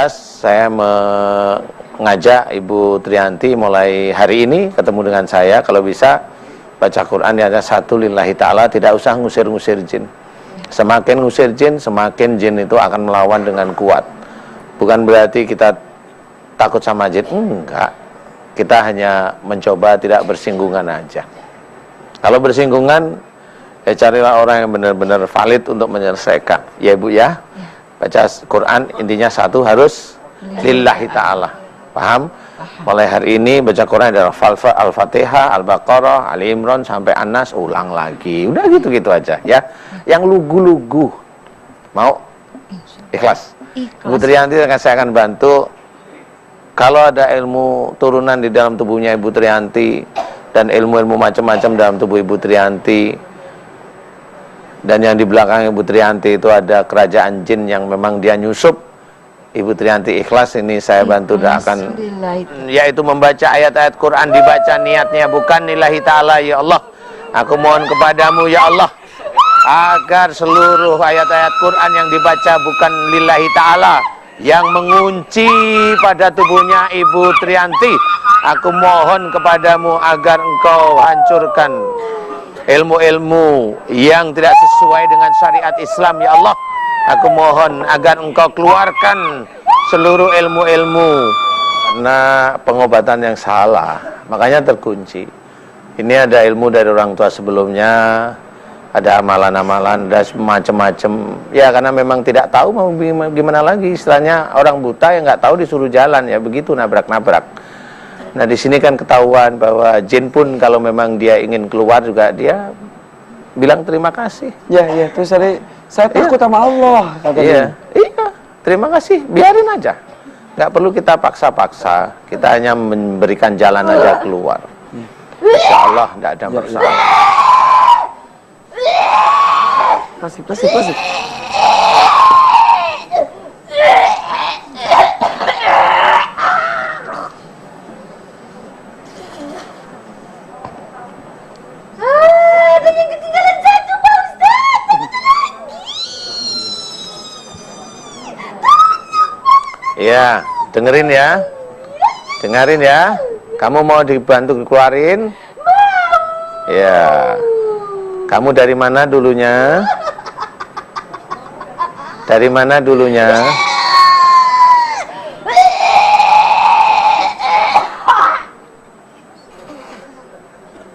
saya mengajak Ibu Triyanti mulai hari ini ketemu dengan saya, kalau bisa baca Quran hanya satu lillahi ta'ala, tidak usah ngusir-ngusir jin. Semakin ngusir jin, semakin jin itu akan melawan dengan kuat. Bukan berarti kita takut sama jin, enggak. Kita hanya mencoba tidak bersinggungan aja. Kalau bersinggungan, ya carilah orang yang benar-benar valid untuk menyelesaikan. Ya Ibu ya? Baca Quran intinya satu, harus lillahi ta'ala. Paham? Mulai hari ini baca Quran adalah Al-Fatihah, Al-Baqarah, Ali Imran sampai An-Nas, ulang lagi. Udah gitu-gitu aja ya. Yang lugu-lugu mau ikhlas. Ibu Triyanti saya akan bantu. Kalau ada ilmu turunan di dalam tubuhnya Ibu Triyanti dan ilmu-ilmu macam-macam dalam tubuh Ibu Triyanti, dan yang di belakang Ibu Triyanti itu ada kerajaan jin yang memang dia nyusup, Ibu Triyanti ikhlas, ini saya bantu doakan, yaitu membaca ayat-ayat Quran, dibaca niatnya bukan lillahi ta'ala. Ya Allah, aku mohon kepadamu ya Allah, agar seluruh ayat-ayat Quran yang dibaca bukan lillahi ta'ala, yang mengunci pada tubuhnya Ibu Triyanti, aku mohon kepadamu agar engkau hancurkan ilmu-ilmu yang tidak sesuai dengan syariat Islam. Ya Allah, aku mohon agar engkau keluarkan seluruh ilmu-ilmu karena pengobatan yang salah, makanya terkunci. Ini ada ilmu dari orang tua sebelumnya, ada amalan-amalan, ada macam-macam. Ya karena memang tidak tahu mau gimana lagi, istilahnya orang buta yang nggak tahu disuruh jalan, ya begitu, nabrak-nabrak. Nah di sini kan ketahuan bahwa jin pun kalau memang dia ingin keluar juga dia bilang terima kasih. Ya, terus saya takut sama Allah. Iya, terima kasih, biarin aja. Nggak perlu kita paksa-paksa, kita hanya memberikan jalan aja keluar. Insya Allah nggak ada masalah. Pasif. Ya, dengerin ya. Kamu mau dibantu keluarin? Ya. Kamu dari mana dulunya? Dari mana dulunya?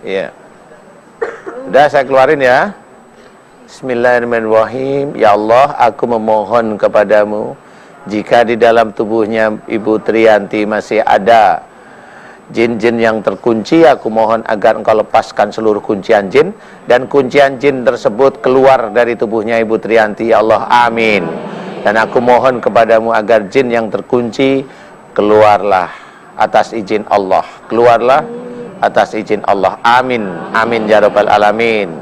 Ya. Udah saya keluarin ya. Bismillahirrahmanirrahim. Ya Allah, aku memohon kepadamu, jika di dalam tubuhnya Ibu Triyanti masih ada jin-jin yang terkunci, aku mohon agar engkau lepaskan seluruh kuncian jin, dan kuncian jin tersebut keluar dari tubuhnya Ibu Triyanti. Ya Allah, amin. Dan aku mohon kepadamu agar jin yang terkunci keluarlah atas izin Allah. Keluarlah atas izin Allah. Amin. Amin ya rabbal alamin.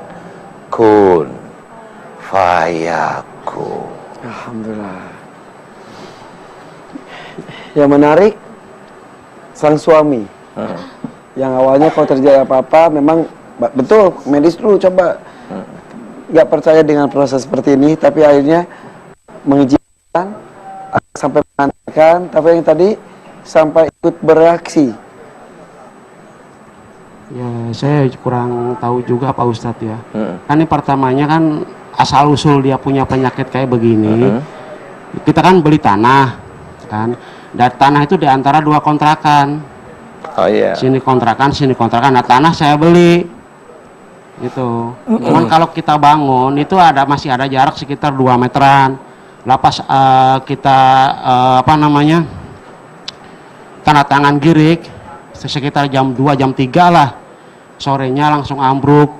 Kun fayakun. Alhamdulillah. Yang menarik, sang suami yang awalnya kalau terjadi apa-apa memang betul medis dulu coba nggak percaya dengan proses seperti ini, tapi akhirnya mengizinkan sampai menanyakan, tapi yang tadi sampai ikut bereaksi. Ya saya kurang tahu juga Pak Ustadz ya. Kan ini pertamanya kan asal usul dia punya penyakit kayak begini, kita kan beli tanah kan. Dan tanah itu di antara dua kontrakan. Oh iya. Sini kontrakan. Nah tanah saya beli. Gitu. Cuman kalau kita bangun itu masih ada jarak sekitar 2 meteran. Lapas kita tanda tangan girik sekitar jam 2 jam 3 lah. Sorenya langsung ambruk.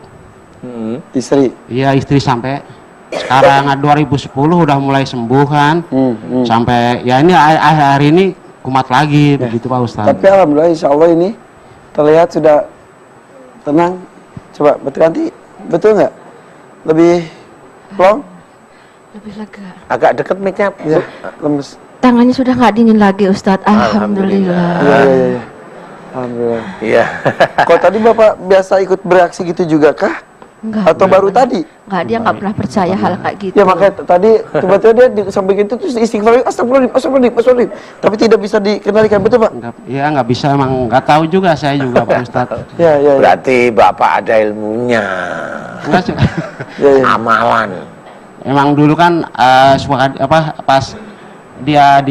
Istri? Iya, istri sampai sekarang 2010 udah mulai sembuh kan, sampai ya ini hari ini kumat lagi ya. Begitu Pak Ustadz. Tapi alhamdulillah insya Allah ini terlihat sudah tenang. Coba betul nggak? Lebih plong? Lebih lega. Agak deket mic-nya. Ya, lemes. Tangannya sudah nggak dingin lagi Ustadz. Alhamdulillah. Iya. Alhamdulillah. Iya. Kalau tadi Bapak biasa ikut bereaksi gitu juga kah? Atau baru tadi? Enggak, dia nggak pernah percaya hal kayak gitu. Ya makanya tadi tiba-tiba dia di samping itu terus istighfar, astagfirullahaladzim. Tapi tidak bisa dikendalikan, betul Pak? Nggak bisa, emang nggak tahu juga saya juga Pak Ustadz. Ya. Berarti Bapak ada ilmunya. Enggak sih. Ya. Amalan. Emang dulu kan suka pas dia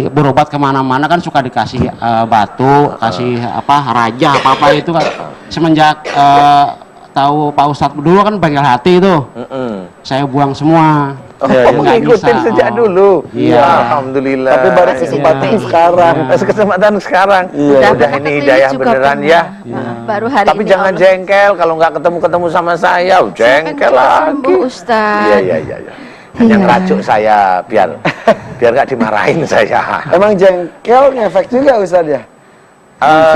berobat kemana-mana kan suka dikasih batu, kasih raja apa itu kan. Semenjak tahu Pak Ustadz dulu kan bengkel hati itu, saya buang semua. Ngikutin sejak dulu. Iya. Alhamdulillah. Tapi baru kesempatan sekarang. Kesempatan sekarang. Iya. Udah ini hidayah beneran ya. Baru hari Tapi ini jangan Allah jengkel kalau nggak ketemu sama saya. Jengkel lagi. sembuh, Ustaz. Iya. Hanya ngerajuk saya biar nggak dimarahin saya. Emang jengkel ngefek juga Ustaz ya?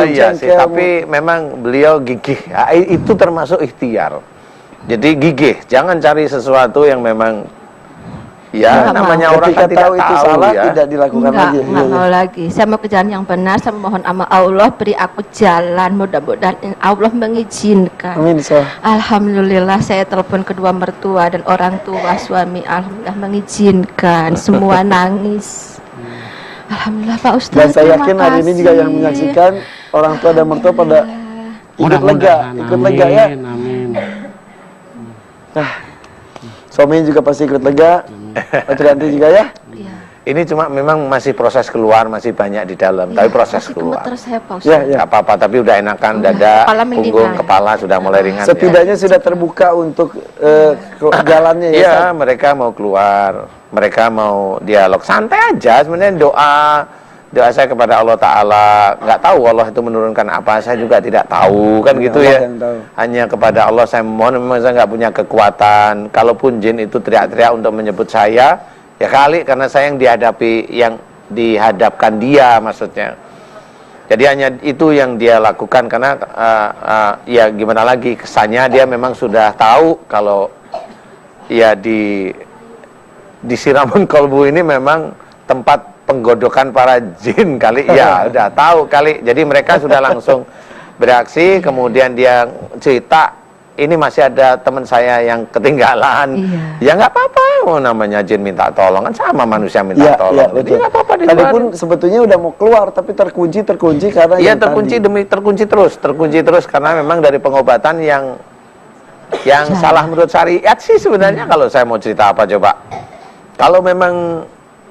Iya sih, tapi memang beliau gigih. Itu termasuk ikhtiar. Jadi gigih, jangan cari sesuatu yang memang namanya orang kan tidak tahu itu salah ya. tidak dilakukan lagi. Enggak mau lagi. Saya mau ke jalan yang benar. Saya mohon sama Allah beri aku jalan. Mudah-mudahan Allah mengizinkan. Amin. Alhamdulillah saya telepon kedua mertua dan orang tua suami. Alhamdulillah mengizinkan. Semua nangis. Alhamdulillah Pak Ustadz. Dan saya yakin hari ini juga yang menyaksikan orang tua dan mertua pada ikut lega ya. Amin. Nah, suaminya juga pasti ikut lega. Itu nanti juga ya. Iya. Ini cuma memang masih proses keluar, masih banyak di dalam, tapi proses Masih keluar. gemeter saya Pak Ustadz. Ya. Nggak apa-apa, tapi udah enakan dada, Kepala mendingan. punggung, kepala sudah mulai ringan. Setidaknya sudah terbuka untuk jalannya ya. Iya, mereka mau keluar, mereka mau dialog, santai aja. Sebenarnya doa saya kepada Allah Ta'ala, nggak tahu Allah itu menurunkan apa, saya juga tidak tahu, kan gitu Allah ya. yang tahu. Hanya kepada Allah saya mohon, memang saya nggak punya kekuatan. Kalaupun jin itu teriak-teriak untuk menyebut saya, ya kali karena saya yang dihadapkan dia maksudnya. Jadi hanya itu yang dia lakukan karena ya gimana lagi, kesannya dia memang sudah tahu kalau ya di Siramun Kolbu ini memang tempat penggodokan para jin kali ya, udah tahu kali. Jadi mereka sudah langsung bereaksi, kemudian dia cerita, ini masih ada teman saya yang ketinggalan. Ya nggak apa-apa, namanya jin minta tolong kan sama manusia minta tolong. Jadi nggak apa-apa. Tadi pun sebetulnya udah mau keluar tapi terkunci karena iya terkunci terus karena memang dari pengobatan yang salah menurut syariat sih sebenarnya. Kalau saya mau cerita apa coba, kalau memang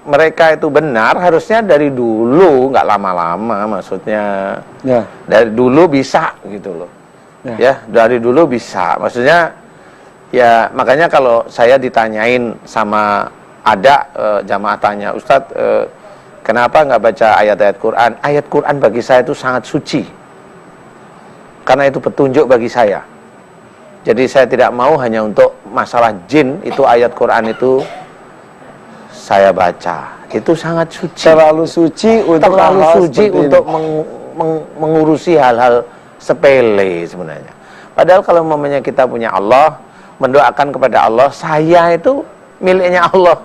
mereka itu benar, harusnya dari dulu, nggak lama-lama maksudnya. Ya. Dari dulu bisa gitu loh. Ya, dari dulu bisa. Maksudnya ya makanya kalau saya ditanyain sama jamaah tanya, Ustadz kenapa nggak baca ayat-ayat Quran? Ayat Quran bagi saya itu sangat suci. Karena itu petunjuk bagi saya. Jadi saya tidak mau hanya untuk masalah jin, itu ayat Quran itu saya baca, itu sangat suci. Terlalu suci untuk mengurusi hal-hal sepele sebenarnya. Padahal kalau mamanya kita punya Allah, mendoakan kepada Allah, saya itu miliknya Allah.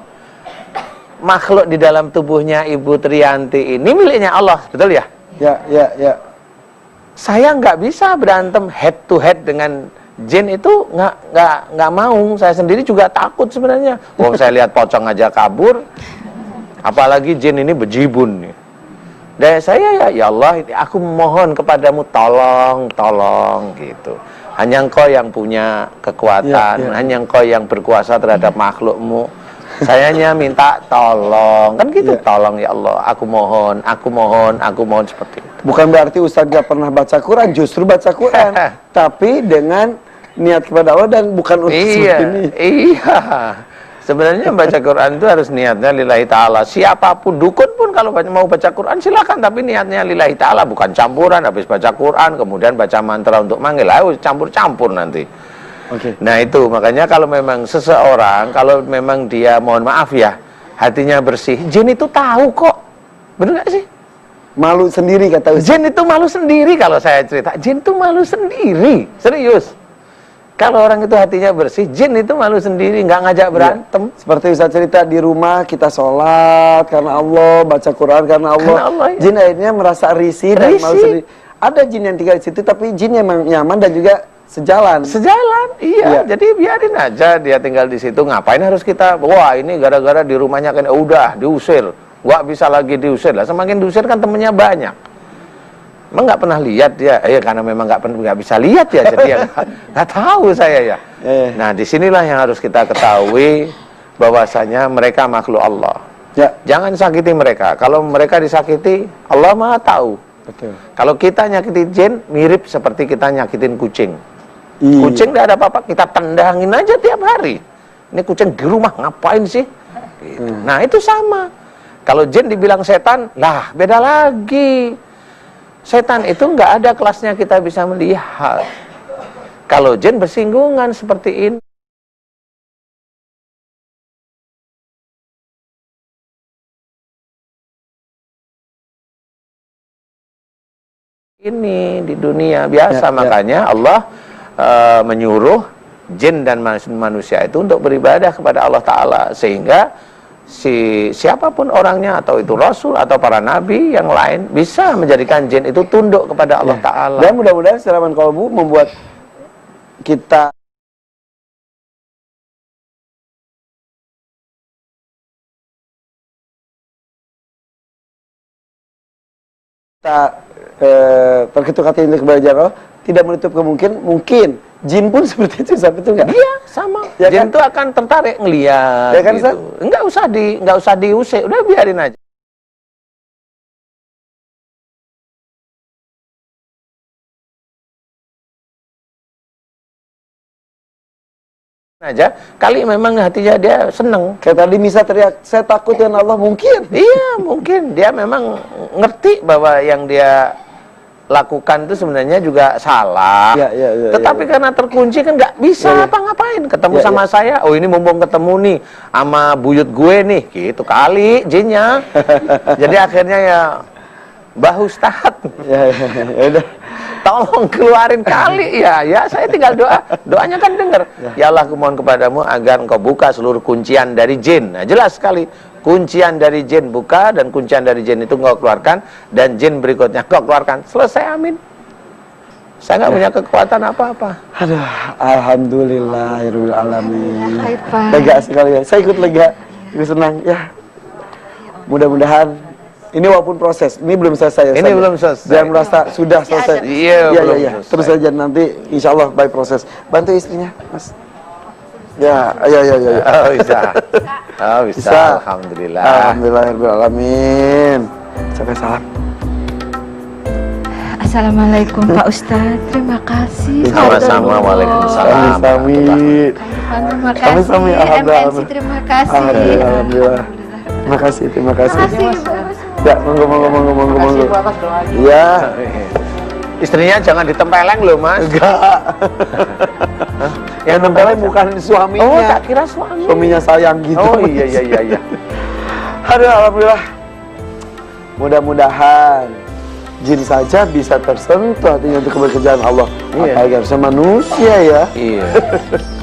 Makhluk di dalam tubuhnya Ibu Triyanti ini miliknya Allah, betul ya? Ya. Saya nggak bisa berantem head to head dengan jin itu, nggak mau. Saya sendiri juga takut sebenarnya. Wong saya lihat pocong aja kabur, apalagi jin ini bejibun nih. Dan saya ya Allah, aku mohon kepadamu tolong gitu. Hanya Engkau yang punya kekuatan, hanya Engkau yang berkuasa terhadap makhlukmu. Saya hanya minta tolong, kan gitu. Tolong ya Allah, aku mohon seperti itu. Bukan berarti Ustadz gak pernah baca Quran, justru baca Quran, tapi dengan niat kepada Allah dan bukan untuk seperti ini. Iya. Sebenarnya baca Quran itu harus niatnya lillahi ta'ala. Siapapun, dukun pun kalau mau baca Quran silakan, tapi niatnya lillahi ta'ala, bukan campuran. Habis baca Quran kemudian baca mantra untuk manggil, ayo campur-campur nanti. Nah itu makanya kalau memang seseorang, kalau memang dia mohon maaf ya, hatinya bersih, jin itu tahu kok. Bener gak sih? Malu sendiri kata Ustaz. Jin itu malu sendiri. Kalau saya cerita, jin itu malu sendiri, serius. Kalau orang itu hatinya bersih, jin itu malu sendiri, nggak ngajak berantem. Seperti Ustaz cerita, di rumah kita sholat karena Allah, baca Quran karena Allah. Ya. Jin akhirnya merasa risih dan malu sendiri. Ada jin yang tinggal di situ, tapi jin yang nyaman dan juga sejalan. Sejalan, iya. Iya. Jadi biarin aja dia tinggal di situ. Ngapain harus kita? Wah, ini gara-gara di rumahnya kan udah diusir, nggak bisa lagi diusir lah. Semakin diusir kan temennya banyak. Emang nggak pernah lihat dia? Karena memang nggak bisa lihat ya, jadi ya nggak tahu saya ya. Nah, disinilah yang harus kita ketahui bahwasanya mereka makhluk Allah. Ya. Jangan sakiti mereka. Kalau mereka disakiti, Allah Maha tahu. Betul. Kalau kita nyakiti jin, mirip seperti kita nyakitin kucing. Iya. Kucing tidak ada apa-apa, kita tendangin aja tiap hari. Ini kucing di rumah ngapain sih? Gitu. Nah, itu sama. Kalau jin dibilang setan, lah beda lagi. Setan itu nggak ada kelasnya kita bisa melihat. Kalau jin bersinggungan seperti ini. Ini di dunia biasa, makanya Allah menyuruh jin dan manusia itu untuk beribadah kepada Allah Ta'ala, sehingga siapapun orangnya, atau itu Rasul atau para Nabi yang lain, bisa menjadikan jin itu tunduk kepada Allah Ta'ala. Dan mudah-mudahan Siraman Kolbu membuat kita terketuk hati untuk belajar Allah, tidak menutup kemungkinan mungkin jin pun seperti itu, betul nggak? Iya, sama. Ya Jin kan? itu akan tertarik ngeliat, Ya kan, gitu. Ustaz? Nggak usah diusir, udah biarin aja. Kali memang hatinya dia seneng. Kayak tadi Misa teriak, saya takut dengan Allah, mungkin. Iya, mungkin dia memang ngerti bahwa yang dia lakukan itu sebenarnya juga salah. Tetapi karena terkunci kan nggak bisa apa-ngapain. Ketemu sama saya, oh ini mumpung ketemu nih sama buyut gue nih, gitu kali jinnya. Jadi akhirnya ya, Mbah Ustadz, Udah. tolong keluarin kali ya. Saya tinggal doanya kan denger. Ya Allah, aku mohon kepadamu agar engkau buka seluruh kuncian dari jin. Nah, jelas sekali. Kuncian dari jin buka, dan kuncian dari jin itu engkau keluarkan, dan jin berikutnya engkau keluarkan. Selesai, amin. Saya nggak punya kekuatan apa-apa. Aduh, alhamdulillahirabbil alamin. Baik, Pak. Lega sekali ya. Saya ikut lega, ikut senang ya. Mudah-mudahan ini walaupun proses, ini belum selesai. Ini belum selesai. Jangan merasa sudah selesai. Iya, belum selesai. Terus saja nanti, insya Allah by proses. Bantu istrinya, Mas. Ya. Oh, bisa. Oh, bisa. Alhamdulillah. Alhamdulillahirrahmanirrahim. Sampai salam. Assalamualaikum Pak Ustadz, terima kasih. Sama-sama, waalaikumsalam. Terima kasih. MNC, terima kasih. Alhamdulillah. Terima kasih. Terima kasih. Ya, monggo. Iya. Istrinya jangan ditempeleng loh, Mas. Enggak. Yang nempelin bukan suaminya. Oh, tak kira suami. Suaminya sayang gitu. Oh, iya. Aduh, alhamdulillah. Mudah-mudahan jin saja bisa tersentuh hatinya untuk keberkerjaan Allah. Iya. Apalagi harusnya manusia ya. Iya.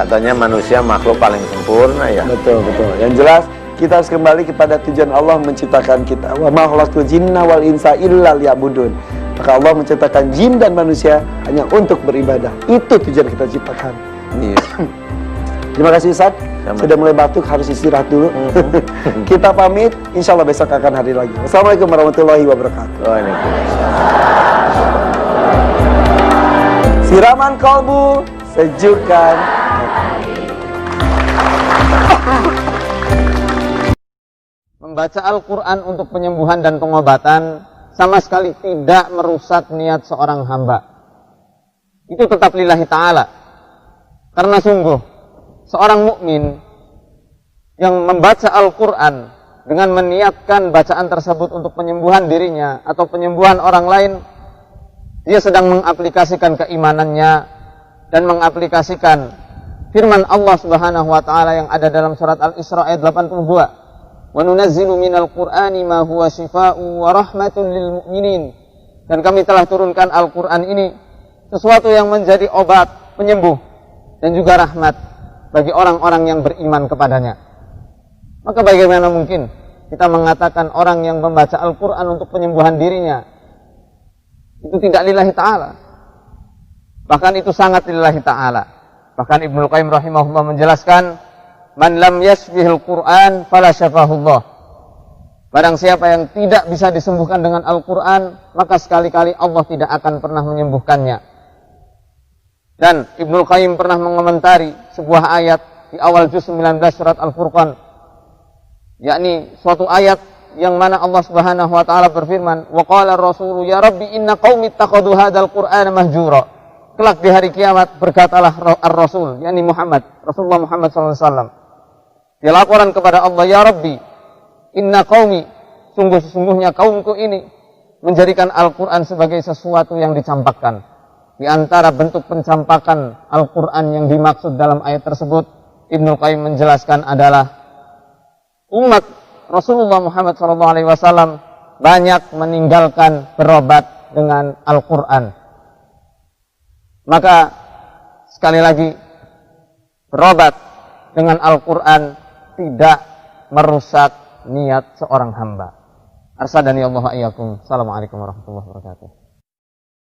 Katanya manusia makhluk paling sempurna ya. Betul. Yang jelas kita harus kembali kepada tujuan Allah menciptakan kita. Wa ma khalaqtul jinna wal insa illa liya'budun. Maka Allah menciptakan jin dan manusia hanya untuk beribadah. Itu tujuan kita ciptakan. Iya. Terima kasih Ustaz. Sudah mulai batuk, harus istirahat dulu. Kita pamit, insya Allah besok akan hadir lagi. Wassalamualaikum warahmatullahi wabarakatuh. Waalaikumsalam. Siraman kolbu, sejukkan. Membaca Al-Quran untuk penyembuhan dan pengobatan sama sekali tidak merusak niat seorang hamba. Itu tetap lillahi ta'ala. Karena sungguh, seorang mukmin yang membaca Al-Quran dengan meniatkan bacaan tersebut untuk penyembuhan dirinya atau penyembuhan orang lain, dia sedang mengaplikasikan keimanannya dan mengaplikasikan firman Allah Subhanahu wa taala yang ada dalam surat Al-Isra ayat 82. Wa nunazzilu minal Qur'ani ma huwa shifaa'un wa rahmatun lil mu'minin. Dan kami telah turunkan Al-Qur'an ini sesuatu yang menjadi obat, penyembuh dan juga rahmat bagi orang-orang yang beriman kepadanya. Maka bagaimana mungkin kita mengatakan orang yang membaca Al-Qur'an untuk penyembuhan dirinya itu tidak lillahi ta'ala? Bahkan itu sangat lillahi ta'ala. Bahkan Ibnu Qayyim rahimahullah menjelaskan, man lam yashfihil Qur'an fala syafahullah. Barang siapa yang tidak bisa disembuhkan dengan Al-Quran, maka sekali-kali Allah tidak akan pernah menyembuhkannya. Dan Ibnu Qayyim pernah mengomentari sebuah ayat di awal juz 19 surat Al-Furqan, yakni suatu ayat yang mana Allah Subhanahu wa taala berfirman, wa qala ar-rasulu ya rabbi inna qaumi ittakhadhu hadzal qur'ana mahjura. Kelak di hari kiamat berkatalah ar-rasul, yakni Rasulullah Muhammad SAW. Dia laporan kepada Allah, ya rabbi inna qaumi, sungguh-sungguhnya kaumku ini menjadikan Al-Quran sebagai sesuatu yang dicampakkan. Di antara bentuk pencampakan Al-Quran yang dimaksud dalam ayat tersebut, Ibnu Qayyim menjelaskan adalah umat Rasulullah Muhammad SAW banyak meninggalkan berobat dengan Al-Quran. Maka sekali lagi, berobat dengan Al-Quran tidak merusak niat seorang hamba. Arsadani Allah wa iyyakum. Assalamualaikum warahmatullahi wabarakatuh.